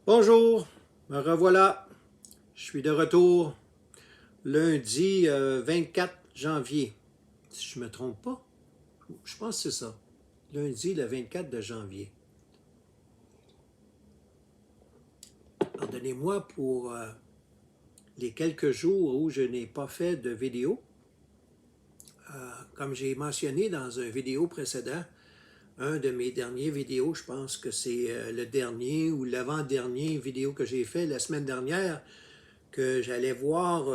Bonjour, me revoilà. Je suis de retour lundi 24 janvier. Si je ne me trompe pas, je pense que c'est ça. Lundi le 24 de janvier. Pardonnez-moi pour les quelques jours où je n'ai pas fait de vidéo. Comme j'ai mentionné dans un vidéo précédent, un de mes derniers vidéos, je pense que c'est le dernier ou l'avant-dernier vidéo que j'ai fait la semaine dernière, que j'allais voir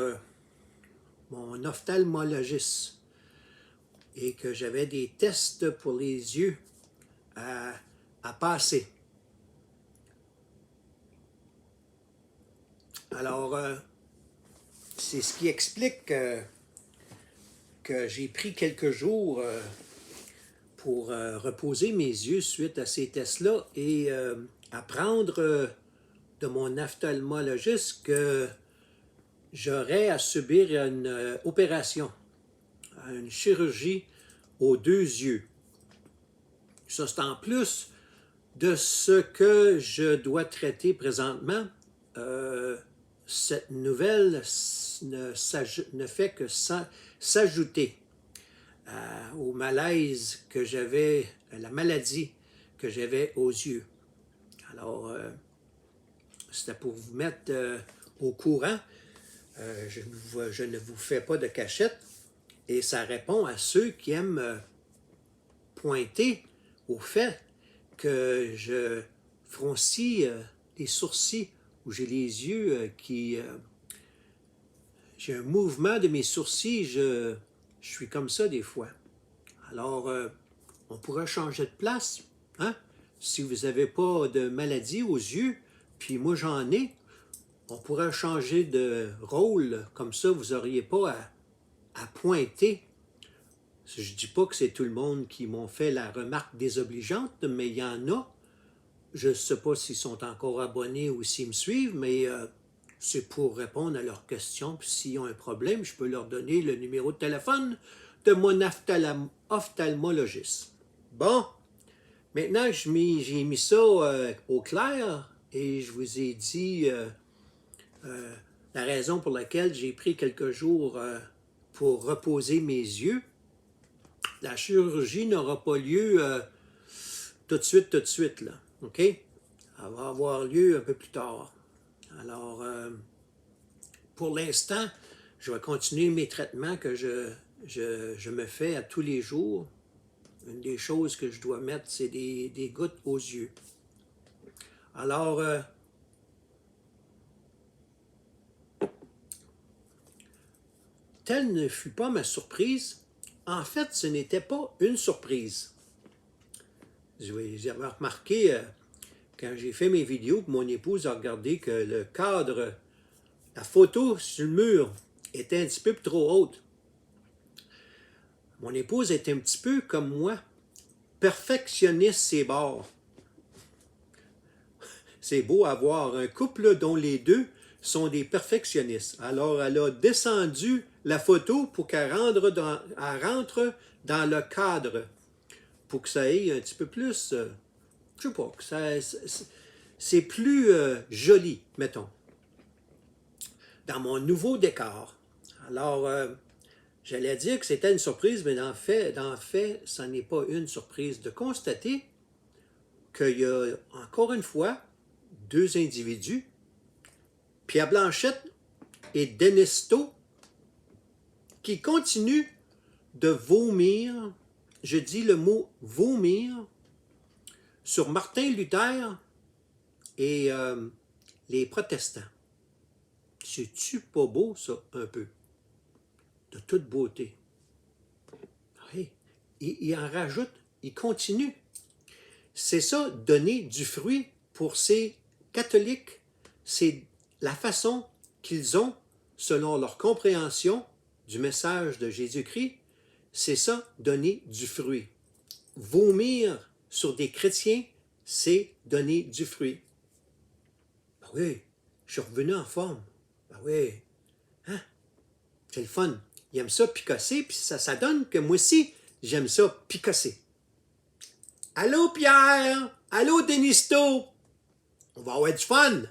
mon ophtalmologiste et que j'avais des tests pour les yeux à passer. Alors, c'est ce qui explique que j'ai pris quelques jours pour reposer mes yeux suite à ces tests-là et apprendre de mon ophtalmologiste que j'aurais à subir une opération, une chirurgie aux deux yeux. Ça, c'est en plus de ce que je dois traiter présentement. Cette nouvelle ne fait que s'ajouter au malaise que j'avais, à la maladie que j'avais aux yeux. Alors, c'était pour vous mettre au courant. Je ne vous fais pas de cachette et ça répond à ceux qui aiment pointer au fait que je froncis les sourcils ou j'ai les yeux qui... j'ai un mouvement de mes sourcils, je suis comme ça des fois. Alors, on pourrait changer de place, hein? Si vous n'avez pas de maladie aux yeux, puis moi j'en ai, on pourrait changer de rôle, comme ça vous n'auriez pas à pointer. Je ne dis pas que c'est tout le monde qui m'ont fait la remarque désobligeante, mais il y en a. Je ne sais pas s'ils sont encore abonnés ou s'ils me suivent, mais c'est pour répondre à leurs questions. Puis s'ils ont un problème, je peux leur donner le numéro de téléphone de mon ophtalmologiste. Bon, maintenant que j'ai mis ça au clair et je vous ai dit la raison pour laquelle j'ai pris quelques jours pour reposer mes yeux, la chirurgie n'aura pas lieu tout de suite, là. OK? Elle va avoir lieu un peu plus tard. Alors, pour l'instant, je vais continuer mes traitements que je me fais à tous les jours. Une des choses que je dois mettre, c'est des gouttes aux yeux. Alors, telle ne fut pas ma surprise. En fait, ce n'était pas une surprise. J'avais remarqué quand j'ai fait mes vidéos que mon épouse a regardé que le cadre, la photo sur le mur était un petit peu trop haute. Mon épouse est un petit peu comme moi, perfectionniste ses bords. C'est beau avoir un couple dont les deux sont des perfectionnistes. Alors, elle a descendu la photo pour qu'elle rentre dans le cadre, pour que ça ait un petit peu plus, je sais pas, que c'est plus joli, mettons, dans mon nouveau décor. Alors, j'allais dire que c'était une surprise, mais dans le fait, ça n'est pas une surprise de constater qu'il y a, encore une fois, deux individus, Pierre Blanchette et Denis Taux, qui continuent de vomir, je dis le mot vomir, sur Martin Luther et les protestants. C'est-tu pas beau, ça, un peu? De toute beauté. Oui. Il en rajoute, il continue. C'est ça, donner du fruit pour ces catholiques. C'est la façon qu'ils ont, selon leur compréhension du message de Jésus-Christ, c'est ça, donner du fruit. Vomir sur des chrétiens, c'est donner du fruit. Ben oui, je suis revenu en forme. Ben oui, hein? C'est le fun. Il aime ça picosser, puis ça donne que moi aussi, j'aime ça picosser. Allô Pierre? Allô Denis Taux? On va avoir du fun.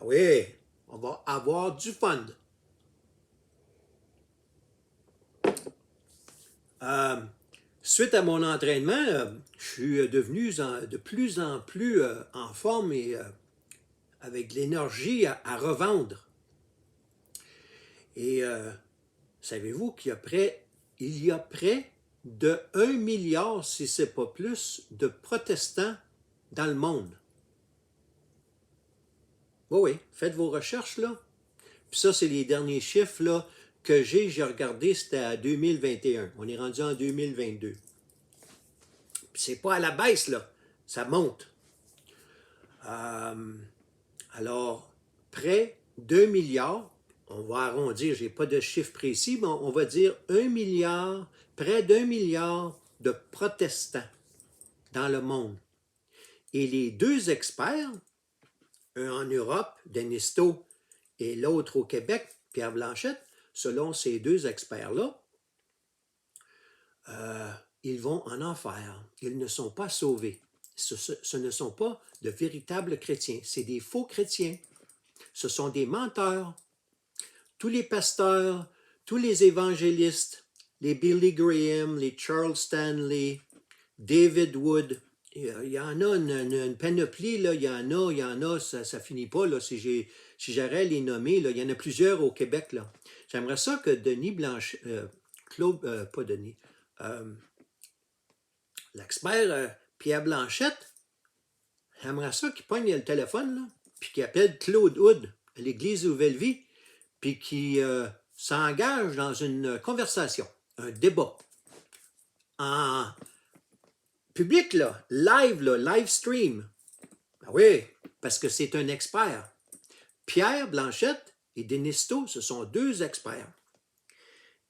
Oui, on va avoir du fun. Euh, Suite à mon entraînement, je suis devenu de plus en plus en forme et avec de l'énergie à revendre. Et savez-vous il y a près de 1 milliard, si ce n'est pas plus, de protestants dans le monde. Oui, oui, faites vos recherches, là. Puis ça, c'est les derniers chiffres là, que j'ai regardé, c'était à 2021. On est rendu en 2022. Puis c'est pas à la baisse, là. Ça monte. Alors, près d'1 milliard, on va arrondir, je n'ai pas de chiffre précis, mais on va dire 1 milliard, près d'1 milliard de protestants dans le monde. Et les deux experts, un en Europe, Denisto, et l'autre au Québec, Pierre Blanchette, selon ces deux experts-là, ils vont en enfer. Ils ne sont pas sauvés. Ce ne sont pas de véritables chrétiens. C'est des faux chrétiens. Ce sont des menteurs. Tous les pasteurs, tous les évangélistes, les Billy Graham, les Charles Stanley, David Wood, il y en a une panoplie, là, il y en a, ça finit pas, là, si j'aurais à les nommer, là, il y en a plusieurs au Québec, là. J'aimerais ça que Denis Blanchet, Claude, pas Denis, l'expert Pierre Blanchette, j'aimerais ça qu'il pogne le téléphone, là, puis qu'il appelle Claude Hood à l'Église Nouvelle-Vie, puis qu'il s'engage dans une conversation, un débat, en public, là, live stream. Ah oui, parce que c'est un expert. Pierre Blanchette et Denisto, ce sont deux experts.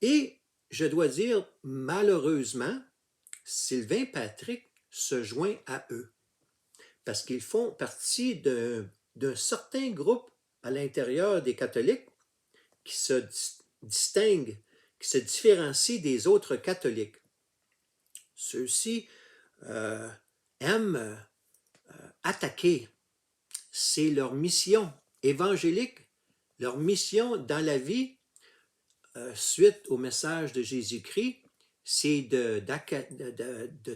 Et je dois dire, malheureusement, Sylvain Patrick se joint à eux parce qu'ils font partie d'un certain groupe à l'intérieur des catholiques qui se distinguent, qui se différencient des autres catholiques. Ceux-ci aiment attaquer. C'est leur mission évangélique, leur mission dans la vie, suite au message de Jésus-Christ, c'est de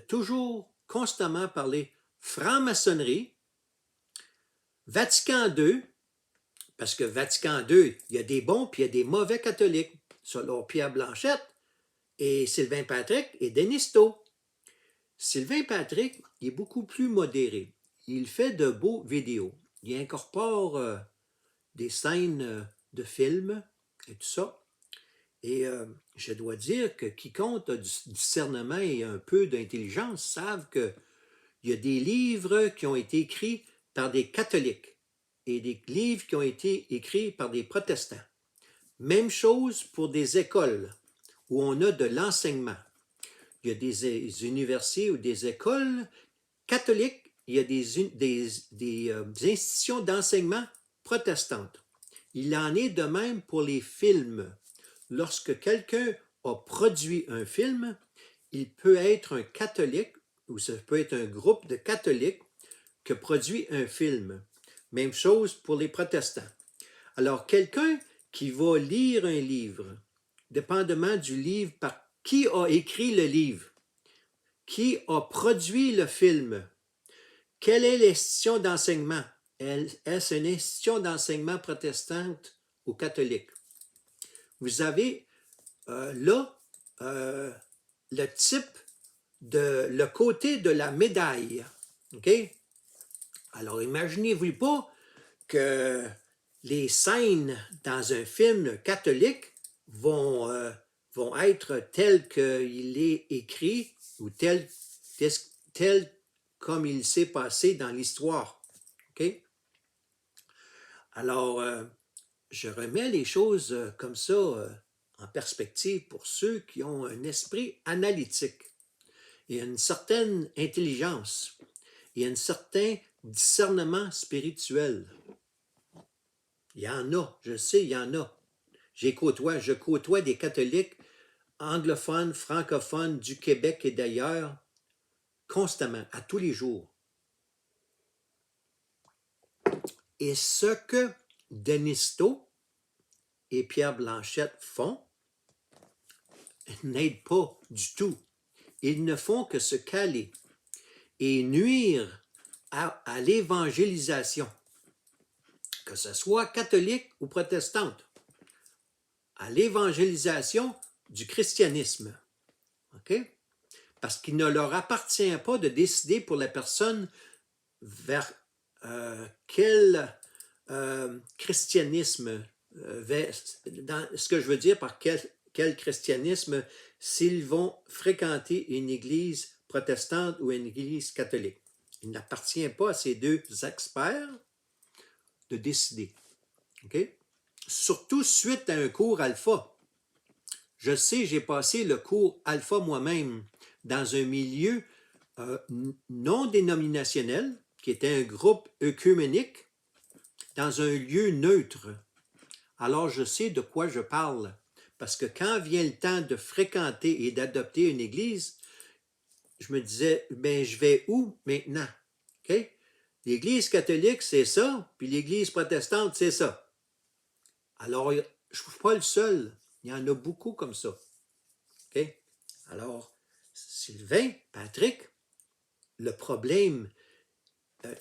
toujours, constamment parler franc-maçonnerie, Vatican II, parce que Vatican II, il y a des bons puis il y a des mauvais catholiques, selon Pierre Blanchette et Sylvain Patrick et Denisto. Sylvain Patrick est beaucoup plus modéré. Il fait de beaux vidéos. Il incorpore des scènes de films et tout ça. Et je dois dire que quiconque a du discernement et un peu d'intelligence savent qu'il y a des livres qui ont été écrits par des catholiques et des livres qui ont été écrits par des protestants. Même chose pour des écoles où on a de l'enseignement. Il y a des universités ou des écoles catholiques, il y a des institutions d'enseignement protestantes. Il en est de même pour les films. Lorsque quelqu'un a produit un film, il peut être un catholique ou ça peut être un groupe de catholiques qui produit un film. Même chose pour les protestants. Alors, quelqu'un qui va lire un livre, dépendamment du livre, par qui a écrit le livre, qui a produit le film, quelle est l'institution d'enseignement? Est-ce une institution d'enseignement protestante ou catholique? Vous avez là le type le côté de la médaille. OK? Alors, imaginez-vous pas que les scènes dans un film catholique vont être telles qu'il est écrit ou tel comme il s'est passé dans l'histoire. OK? Alors, je remets les choses comme ça en perspective pour ceux qui ont un esprit analytique et une certaine intelligence et un certain discernement spirituel. Il y en a, je sais, il y en a. Je côtoie des catholiques anglophones, francophones du Québec et d'ailleurs, constamment, à tous les jours. Et ce que Denisto et Pierre Blanchette font n'aide pas du tout. Ils ne font que se caler et nuire à l'évangélisation, que ce soit catholique ou protestante, à l'évangélisation du christianisme. OK? Parce qu'il ne leur appartient pas de décider pour la personne vers quel christianisme, ce que je veux dire par quel christianisme, s'ils vont fréquenter une église protestante ou une église catholique. Il n'appartient pas à ces deux experts de décider. OK? Surtout suite à un cours alpha. Je sais, j'ai passé le cours alpha moi-même dans un milieu non dénominationnel, qui était un groupe œcuménique, dans un lieu neutre. Alors je sais de quoi je parle. Parce que quand vient le temps de fréquenter et d'adopter une église, je me disais, ben je vais où maintenant? OK? L'Église catholique, c'est ça, puis l'Église protestante, c'est ça. Alors, je ne suis pas le seul. Il y en a beaucoup comme ça. OK? Alors, Sylvain, Patrick, le problème,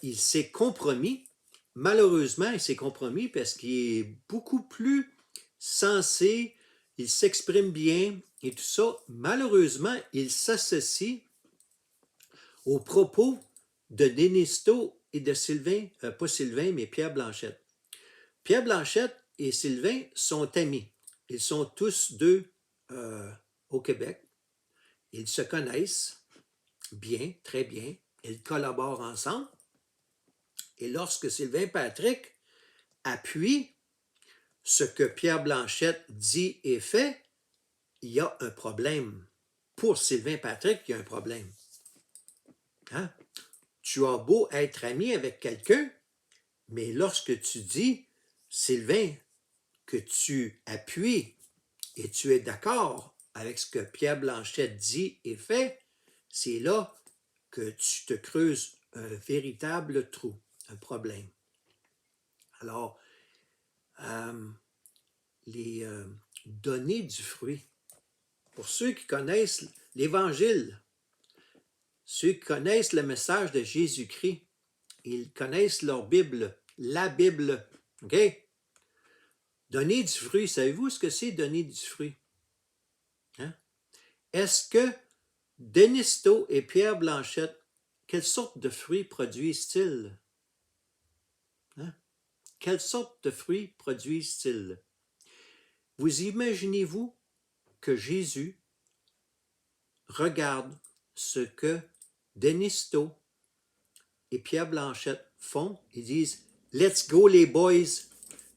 il s'est compromis. Malheureusement, il s'est compromis parce qu'il est beaucoup plus sensé, il s'exprime bien et tout ça. Malheureusement, il s'associe aux propos de Denisto et de Sylvain, pas Sylvain, mais Pierre Blanchette. Pierre Blanchette et Sylvain sont amis. Ils sont tous deux au Québec. Ils se connaissent bien, très bien. Ils collaborent ensemble. Et lorsque Sylvain Patrick appuie ce que Pierre Blanchette dit et fait, il y a un problème. Pour Sylvain Patrick, il y a un problème. Hein? Tu as beau être ami avec quelqu'un, mais lorsque tu dis, Sylvain, que tu appuies et tu es d'accord avec ce que Pierre Blanchette dit et fait, c'est là que tu te creuses un véritable trou, un problème. Alors, les données du fruit, pour ceux qui connaissent l'Évangile, ceux qui connaissent le message de Jésus-Christ, ils connaissent leur Bible, la Bible, OK? Donner du fruit, savez-vous ce que c'est donner du fruit? Hein? Est-ce que Denisto et Pierre Blanchette, quelle sorte de fruits produisent-ils? Hein? Quelle sorte de fruits produisent-ils? Vous imaginez-vous que Jésus regarde ce que Denisto et Pierre Blanchette font? Ils disent « Let's go les boys,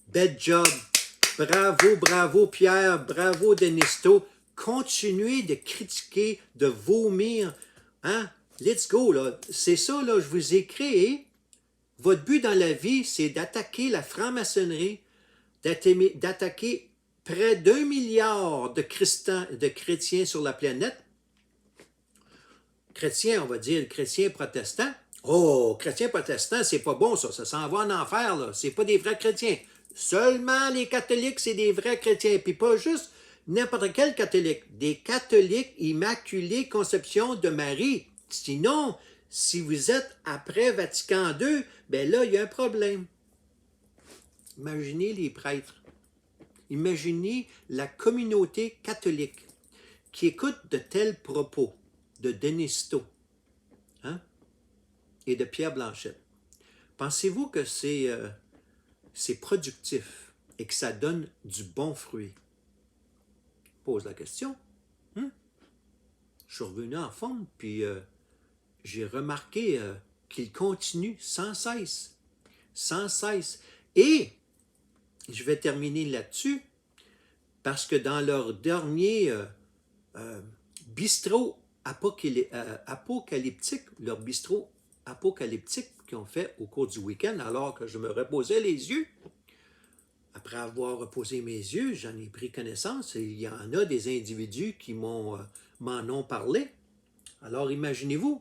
bad job, bravo, bravo Pierre, bravo Denisto, continuez de critiquer, de vomir, hein? Let's go, là. C'est ça, là, je vous ai créé. Votre but dans la vie, c'est d'attaquer la franc-maçonnerie, d'attaquer près d'1 milliard de chrétiens sur la planète. Chrétiens, on va dire chrétiens protestants. Oh, chrétiens protestants, c'est pas bon ça s'en va en enfer, là. C'est pas des vrais chrétiens. Seulement les catholiques, c'est des vrais chrétiens. Puis pas juste n'importe quel catholique. Des catholiques immaculés conception de Marie. Sinon, si vous êtes après Vatican II, ben là, il y a un problème. Imaginez les prêtres. Imaginez la communauté catholique qui écoute de tels propos de Denisto, hein, et de Pierre Blanchette. Pensez-vous que c'est productif et que ça donne du bon fruit? Pose la question. Hein? Je suis revenu en forme, puis j'ai remarqué qu'il continue sans cesse. Sans cesse. Et je vais terminer là-dessus, parce que dans leur dernier bistrot apocalyptique, leur bistrot apocalyptique qu'ils ont fait au cours du week-end, alors que je me reposais les yeux, après avoir reposé mes yeux, j'en ai pris connaissance et il y en a des individus qui m'en ont parlé. Alors imaginez-vous,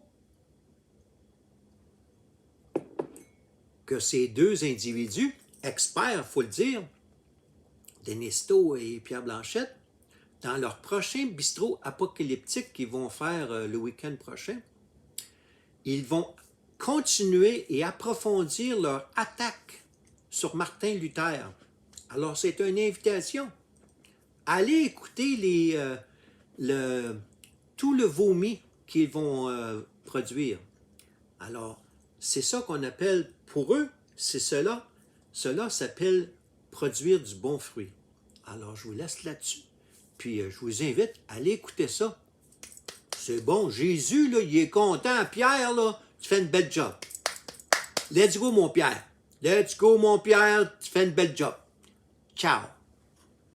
que ces deux individus, experts, il faut le dire, Denis Taux et Pierre Blanchette, dans leur prochain bistrot apocalyptique qu'ils vont faire le week-end prochain, ils vont continuer et approfondir leur attaque sur Martin Luther. Alors, c'est une invitation. Allez écouter tout le vomi qu'ils vont produire. Alors, c'est ça qu'on appelle, pour eux, c'est cela. Cela s'appelle produire du bon fruit. Alors, je vous laisse là-dessus. Puis, je vous invite à aller écouter ça. C'est bon, Jésus, là, il est content. Pierre, là, tu fais une belle job. Let's go, mon Pierre. Let's go, mon Pierre, tu fais une belle job. Ciao.